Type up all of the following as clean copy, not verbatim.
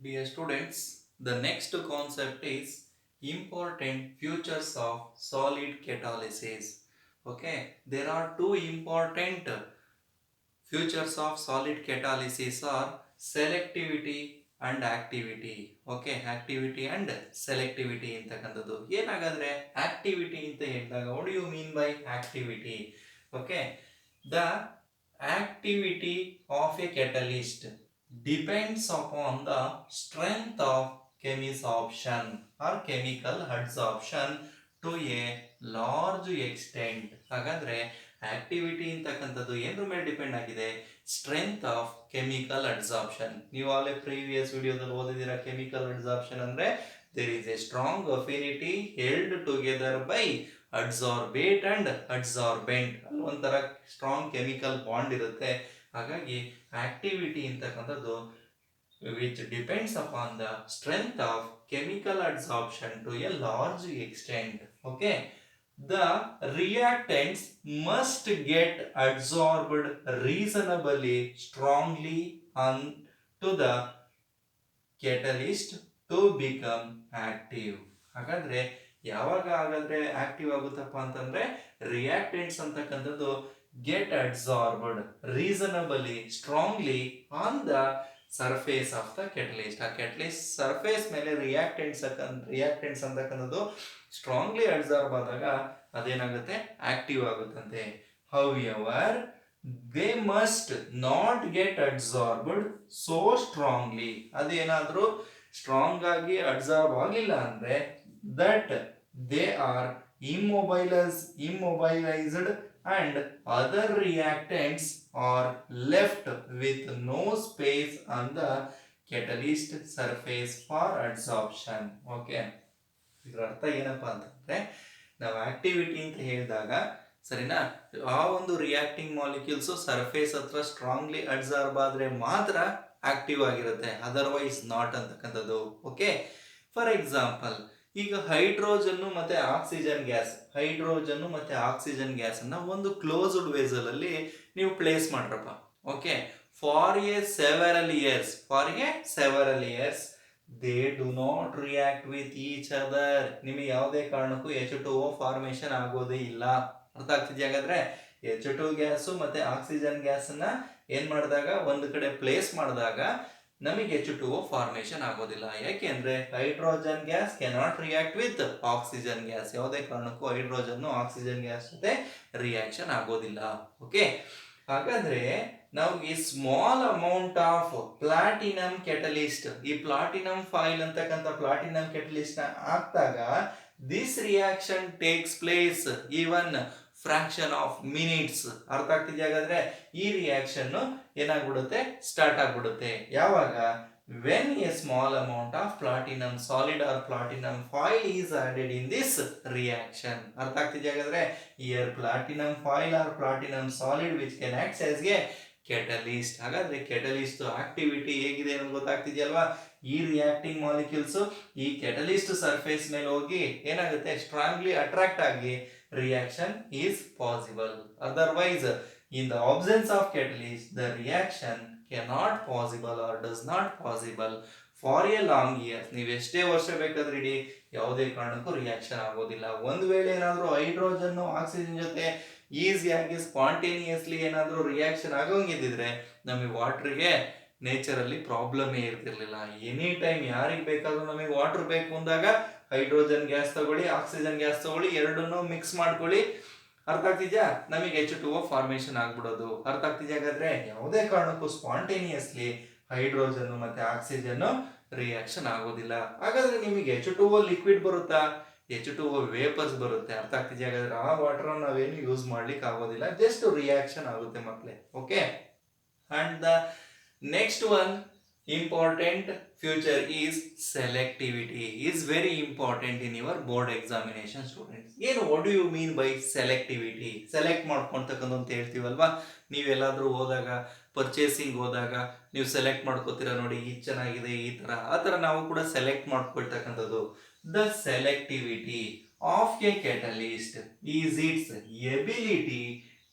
Dear students, the next concept is important features of solid catalysis. Okay, there are two important features of solid catalysis are selectivity and activity. Okay, activity and selectivity ಅಂತಕ್ಕಂಥದ್ದು ಏನಾಗಾದ್ರೆ activity ಅಂತ ಹೇಳಿದಾಗ what do you mean by activity? Okay, the activity of a catalyst depends upon the strength of chemisoption or chemical adsorption to a large extent. ಹಾಗಾದ್ರೆ activity ಅಂತಕ್ಕಂಥದ್ದು ಏನ್ರ ಮೇಲೆ depend ಆಗಿದೆ? Strength of chemical adsorption. ನೀವು already previous ವಿಡಿಯೋದಲ್ಲಿ ಓದಿದಿರ chemical adsorption ಅಂದ್ರೆ there is a strong affinity held together by adsorbate and adsorbent. ಅಲ್ಲಿ ಒಂಥರ ಸ್ಟ್ರಾಂಗ್ ಕೆಮಿಕಲ್ ಬಾಂಡ್ ಇರುತ್ತೆ. ಹಾಗಾಗಿ ಆಕ್ಟಿವಿಟಿ ಅಂತಕ್ಕಂಥದ್ದು which depends upon the strength of chemical adsorption to a large extent. Okay, the reactants must get adsorbed reasonably strongly onto the catalyst to become active. ಹಾಗಾದ್ರೆ ಯಾವಾಗ ಹಾಗಾದ್ರೆ active ಆಗುತ್ತಪ್ಪ ಅಂತಂದ್ರೆ reactants ಅಂತಕ್ಕಂಥದ್ದು get adsorbed reasonably strongly on the surface of the catalyst. ಆ catalyst surface ಮೇಲೆ reactants ಅಂತಕ್ಕಂಥದ್ದು strongly adsorb ಆದಾಗ ಅದೇನಾಗುತ್ತೆ? ಆಕ್ಟಿವ್ ಆಗುತ್ತಂತೆ. However they must not get adsorbed so strongly. ಅದೇನಾದ್ರೂ ಸ್ಟ್ರಾಂಗ್ ಆಗಿ ಅಡ್ಸಾರ್ಬ್ ಆಗಿಲ್ಲ ಅಂದ್ರೆ that they are immobilized and other reactants are left with no space on the catalyst surface for adsorption. Okay, ಇದರ ಅರ್ಥ ಏನಪ್ಪಾ ಅಂತಂದ್ರೆ ನಾವು ಆಕ್ಟಿವಿಟಿ ಅಂತ ಹೇಳಿದಾಗ ಸರಿನಾ, ಆ ಒಂದು ರಿಯಾಕ್ಟಿಂಗ್ ಮಾಲಿಕ್ಯೂಲ್ಸ್ ಸರ್ಫೇಸ್ ಹತ್ರ ಸ್ಟ್ರಾಂಗ್ಲಿ ಅಡ್ಸಾರ್ಬ್ ಆದ್ರೆ ಮಾತ್ರ ಆಕ್ಟಿವ್ ಆಗಿರುತ್ತೆ, ಅದರ್ವೈಸ್ ನಾಟ್ ಅಂತಕ್ಕಂಥದ್ದು. ಓಕೆ, ಫಾರ್ ಎಕ್ಸಾಂಪಲ್ ಈಗ ಹೈಡ್ರೋಜನ್ ಮತ್ತೆ ಆಕ್ಸಿಜನ್ ಗ್ಯಾಸ್ ಅನ್ನ ಒಂದು ಕ್ಲೋಸ್ಡ್ ವೇಸಲ್ ಅಲ್ಲಿ ನೀವು ಪ್ಲೇಸ್ ಮಾಡ್ರಪ್ಪ. Okay, for a several years they do not react with each other. ನಿಮಗೆ ಯಾವುದೇ ಕಾರಣಕ್ಕೂ H2O ಫಾರ್ಮೇಶನ್ ಆಗೋದೇ ಇಲ್ಲ. ಅರ್ಥ ಆಗ್ತಿದ್ಯಾ? ಹಾಗಾದ್ರೆ H2 ಗ್ಯಾಸು ಮತ್ತೆ ಆಕ್ಸಿಜನ್ ಗ್ಯಾಸ್ ಅನ್ನ ಏನ್ ಮಾಡಿದಾಗ ಒಂದು ಕಡೆ ಪ್ಲೇಸ್ ಮಾಡಿದಾಗ ನಮಗೆ H2O ಫಾರ್ಮೇಶನ್ ಆಗೋದಿಲ್ಲ. ಯಾಕೆಂದ್ರೆ hydrogen gas cannot react with oxygen gas. ಯಾವುದೇ ಕಾರಣಕ್ಕೂ ಹೈಡ್ರೋಜನ್ ಆಕ್ಸಿಜನ್ ಗ್ಯಾಸ್ ಜೊತೆ ರಿಯಾಕ್ಷನ್ ಆಗೋದಿಲ್ಲ. ಓಕೆ, ಹಾಗಾದ್ರೆ ನಾವು ಈ small amount of platinum catalyst, ಈ ಪ್ಲಾಟಿನಮ್ ಫಾಯಿಲ್ ಅಂತಕ್ಕಂಥ ಪ್ಲಾಟಿನಮ್ ಕೆಟಲಿಸ್ಟ್ ನ ಹಾಕ್ದಾಗ this reaction takes place even fraction of minutes. ಅರ್ಥ ಆಗ್ತಿದ್ಯಾ? ಹಾಗಾದ್ರೆ ಈ ರಿಯಾಕ್ಷನ್ ಏನಾಗ್ಬಿಡುತ್ತೆ? ಸ್ಟಾರ್ಟ್ ಆಗ್ಬಿಡುತ್ತೆ. ಯಾವಾಗ? when a small amount of platinum solid or platinum foil is added in this reaction. ಅರ್ಥ ಆಗ್ತಿದ್ಯಾ? ಹಾಗಾದ್ರೆ here platinum foil or platinum solid which can act as a catalyst. ಹಾಗಾದ್ರೆ ಕೆಟಲಿಸ್ಟ್ ಆಕ್ಟಿವಿಟಿ ಹೇಗಿದೆ ಅನ್ನೋದು ಗೊತ್ತಾಗ್ತಿದ್ಯಲ್ವಾ? ಈ reacting molecules ಈ catalyst surface ಮೇಲೆ ಹೋಗಿ ಏನಾಗುತ್ತೆ? ಸ್ಟ್ರಾಂಗ್ಲಿ ಅಟ್ರಾಕ್ಟ್ ಆಗಿ reaction is possible. Otherwise, in the absence of catalyst, the reaction cannot possible or does not possible for a long years. ನೀವು ಎಷ್ಟೇ ವರ್ಷ ಬೇಕಾದ್ರೆ ಇಡಿ ಯಾವುದೇ ಕಾರಣಕ್ಕೂ ರಿಯಾಕ್ಷನ್ ಆಗೋದಿಲ್ಲ. ಒಂದು ವೇಳೆ ಏನಾದರೂ ಹೈಡ್ರೋಜನ್ ಆಕ್ಸಿಜನ್ ಜೊತೆ ಈಸಿಯಾಗಿ ಸ್ಪಾಂಟೇನಿಯಸ್ಲಿ ಏನಾದರೂ ರಿಯಾಕ್ಷನ್ ಆಗೋಂಗಿದ್ದಿದ್ರೆ ನಮಗೆ ವಾಟರ್ಗೆ ನೇಚರಲ್ಲಿ ಪ್ರಾಬ್ಲಮೇ ಇರ್ತಿರ್ಲಿಲ್ಲ. ಎನಿ ಟೈಮ್ ಯಾರಿಗೆ ಬೇಕಾದ್ರೂ ನಮಗೆ ವಾಟರ್ ಬೇಕು ಅಂದಾಗ ಹೈಡ್ರೋಜನ್ ಗ್ಯಾಸ್ ತಗೊಳ್ಳಿ, ಆಕ್ಸಿಜನ್ ಗ್ಯಾಸ್ ತಗೊಳ್ಳಿ, ಎರಡನ್ನೂ ಮಿಕ್ಸ್ ಮಾಡ್ಕೊಳ್ಳಿ. ಅರ್ಥ ಆಗ್ತಿದ್ಯಾ? ನಮಗೆ H2O ಫಾರ್ಮೇಶನ್ ಆಗ್ಬಿಡೋದು. ಅರ್ಥ ಆಗ್ತಿದ್ಯಾ? ಹಾಗಾದ್ರೆ ಯಾವುದೇ ಕಾರಣಕ್ಕೂ ಸ್ಪಾಂಟೇನಿಯಸ್ಲಿ ಹೈಡ್ರೋಜನ್ ಮತ್ತೆ ಆಕ್ಸಿಜನ್ ರಿಯಾಕ್ಷನ್ ಆಗೋದಿಲ್ಲ. ಹಾಗಾದ್ರೆ ನಿಮಗೆ H2O ಲಿಕ್ವಿಡ್ ಬರುತ್ತಾ? H2O ವೇಪರ್ಸ್ ಬರುತ್ತೆ. ಅರ್ಥ ಆಗ್ತಿದ್ಯಾ? ಹಾಗಾದ್ರೆ ಆ ವಾಟರ್ ನಾವೇನು ಯೂಸ್ ಮಾಡ್ಲಿಕ್ಕೆ ಆಗೋದಿಲ್ಲ, ಜಸ್ಟ್ ರಿಯಾಕ್ಷನ್ ಆಗುತ್ತೆ ಮಕ್ಕಳೇ. Okay, and the next one important feature is selectivity is very important in your board examination students. ಏನು what do you mean by selectivity? Select ಮಾಡ್ಕೊಳ್ತಕ್ಕಂಥ ಅಂತ ಹೇಳ್ತೀವಲ್ವಾ, ನೀವೆಲ್ಲಾದ್ರೂ ಹೋದಾಗ ಪರ್ಚೇಸಿಂಗ್ ಹೋದಾಗ ನೀವು ಸೆಲೆಕ್ಟ್ ಮಾಡ್ಕೋತೀರಾ ನೋಡಿ, ಈ ಚೆನ್ನಾಗಿದೆ ಈ ತರ, ಆ ತರ ನಾವು ಕೂಡ ಸೆಲೆಕ್ಟ್ ಮಾಡ್ಕೊಳ್ತಕ್ಕಂಥದ್ದು. The selectivity of a catalyst is its ability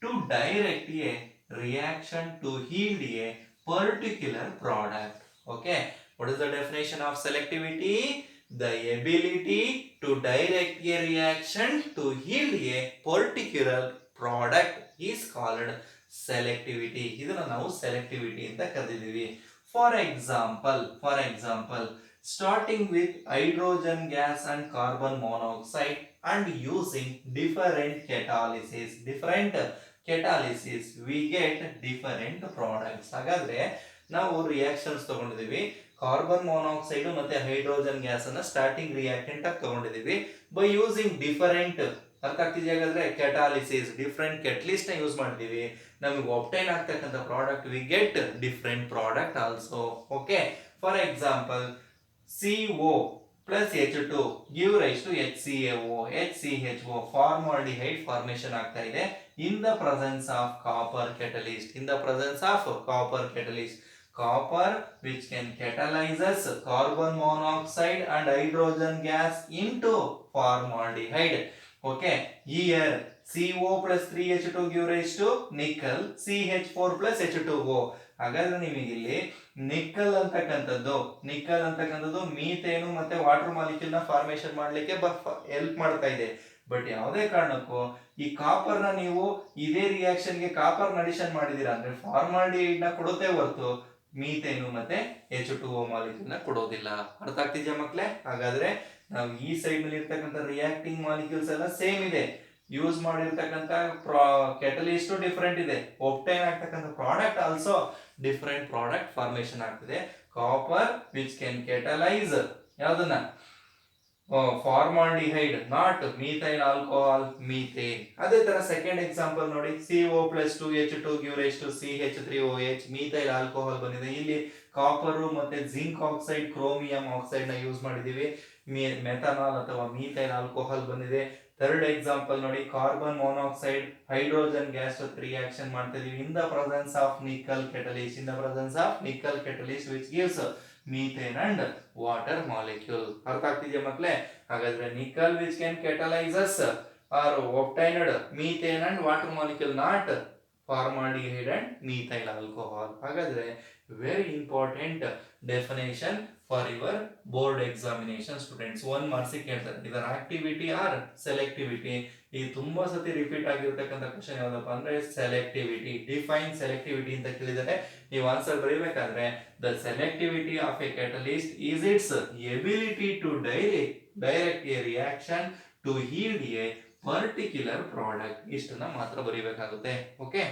to direct a reaction to yield a particular product. Okay, What is the definition of selectivity? The ability to direct a reaction to yield a particular product is called selectivity. ಇದನ್ನ ನಾವು selectivity ಅಂತ ಕರೆದಿದ್ದೀವಿ. For example, starting with hydrogen gas and carbon monoxide and using different catalysis we get different products. ಹಾಗಾದ್ರೆ ನಾವು reactions ತಗೊಂಡಿದ್ದೀವಿ. Carbon monoxide ಮತ್ತೆ hydrogen gas ಅನ್ನ starting reactant ಆಗಿ ತಗೊಂಡಿದ್ದೀವಿ ಬೈ ಯೂಸಿಂಗ್ ಡಿಫರೆಂಟ್, ಅರ್ಥ ಆಗ್ತಿದೆಯಾ ಹಾಗಾದ್ರೆ, ಕೆಟಾಲಿಸಿಸ್, ಡಿಫರೆಂಟ್ ಕೆಟಲಿಸ್ಟ್ ನ ಯೂಸ್ ಮಾಡಿದೀವಿ. ನಮಗೆ ಒಬ್ಟೈನ್ ಆಗ್ತಕ್ಕಂಥ product we get different product also. Okay, for example CO plus H2 give rise to HCAO, HCHO, formaldehyde formation ಆಗ್ತಾ ಇದೆ in the presence of copper catalyst. Copper which can catalyzes carbon monoxide and hydrogen gas into formaldehyde. Okay, here CO plus 3H2 give rise to nickel, CH4 plus H2O. ಹಾಗಾದ್ರೆ ನಿಮಗೆ ಇಲ್ಲಿ nickel ಅಂತಕ್ಕಂಥದ್ದು methane ಮತ್ತೆ water molecule ನ formation ಮಾಡ್ಲಿಕ್ಕೆ help ಮಾಡ್ತಾ ಇದೆ. But ಯಾವುದೇ ಕಾರಣಕ್ಕೂ ಈ ಕಾಪರ್ ನ ನೀವು ಇದೇ ರಿಯಾಕ್ಷನ್ ಗೆ ಕಾಪರ್ ಅಡಿಷನ್ ಮಾಡಿದೀರಾ ಅಂದ್ರೆ ಫಾರ್ಮಾಲ್ಡಿಹೈಡ್ ನ ಕೊಡುತ್ತೆ ಹೊರತು ಮೀಥೇನು ಮತ್ತೆ H2O ಮಾಲಿಕ್ಯೂಲ್ ನ ಕೊಡೋದಿಲ್ಲ. ಅರ್ಥ ಆಗ್ತಿದ್ಯಾ ಮಕ್ಳೇ? ಹಾಗಾದ್ರೆ ನಾವು ಈ ಸೈಡ್ ನಲ್ಲಿ ಇರ್ತಕ್ಕಂಥ ರಿಯಾಕ್ಟಿಂಗ್ ಮಾಲಿಕ್ಯೂಲ್ಸ್ ಎಲ್ಲ ಸೇಮ್ ಇದೆ, ಯೂಸ್ ಮಾಡಿರ್ತಕ್ಕಂಥ ಕೆಟಲಿಸ್ಟ್ ಡಿಫರೆಂಟ್ ಇದೆ, ಒಬ್ಟೈನ್ ಆಗ್ತಕ್ಕಂಥ product also different product formation ಆಗ್ತಿದೆ. ಕಾಪರ್ ವಿಚ್ ಕ್ಯಾನ್ ಕೆಟಲೈಸ್ ಯಾವ್ದನ್ನ, formaldehyde, not methyl alcohol, methane. ಅದೇ ತರ ಸೆಕೆಂಡ್ ಎಕ್ಸಾಂಪಲ್ ನೋಡಿ, CO plus 2H2 give rise to CH3OH, methyl alcohol ಬಂದಿದೆ. ಇಲ್ಲಿ ಕಾಪರ್ ಮತ್ತೆ ಜಿಂಕ್ ಆಕ್ಸೈಡ್, ಕ್ರೋಮಿಯಂ ಆಕ್ಸೈಡ್ ನ ಯೂಸ್ ಮಾಡಿದೀವಿ, ಮೆಥನಾಲ್ ಅಥವಾ ಮೀಥೈಲ್ ಆಲ್ಕೋಹಾಲ್ ಬಂದಿದೆ. ಥರ್ಡ್ ಎಕ್ಸಾಂಪಲ್ ನೋಡಿ, ಕಾರ್ಬನ್ ಮೊನಾಕ್ಸೈಡ್ ಹೈಡ್ರೋಜನ್ ಗ್ಯಾಸ್ ಜೊತೆ ರಿಯಾಕ್ಷನ್ ಮಾಡ್ತಾ ಇದೀವಿ in the presence of nickel catalyst which gives methane and water molecule. ಅರ್ಥ ಆಗ್ತಿದೆಯಾ ಮಕ್ಳೇ? ಹಾಗಾದ್ರೆ nickel which can catalyses are obtained methane and water molecule, not formaldehyde and methyl alcohol. ಹಾಗಾದ್ರೆ very important definition for your board examination students. 1 marks ಕೇಳ್ತಾರೆ, ಇದರ activity R selectivity. ಈ ತುಂಬಾ ಸತಿ ರಿಪೀಟ್ ಆಗಿರ್ತಕ್ಕಂಥ ಕ್ವಶನ್ ಯಾವ್ದಪ್ಪ ಅಂದ್ರೆ ಸೆಲೆಕ್ಟಿವಿಟಿ. ಡಿಫೈನ್ ಸೆಲೆಕ್ಟಿವಿಟಿ ಅಂತ ಕೇಳಿದರೆ ನೀವು ಆನ್ಸರ್ ಬರೀಬೇಕಾದ್ರೆ the selectivity of a catalyst is its ability to direct a reaction to yield a particular product. ಇಷ್ಟನ್ನ ಮಾತ್ರ ಬರೀಬೇಕಾಗುತ್ತೆ. ಓಕೆ.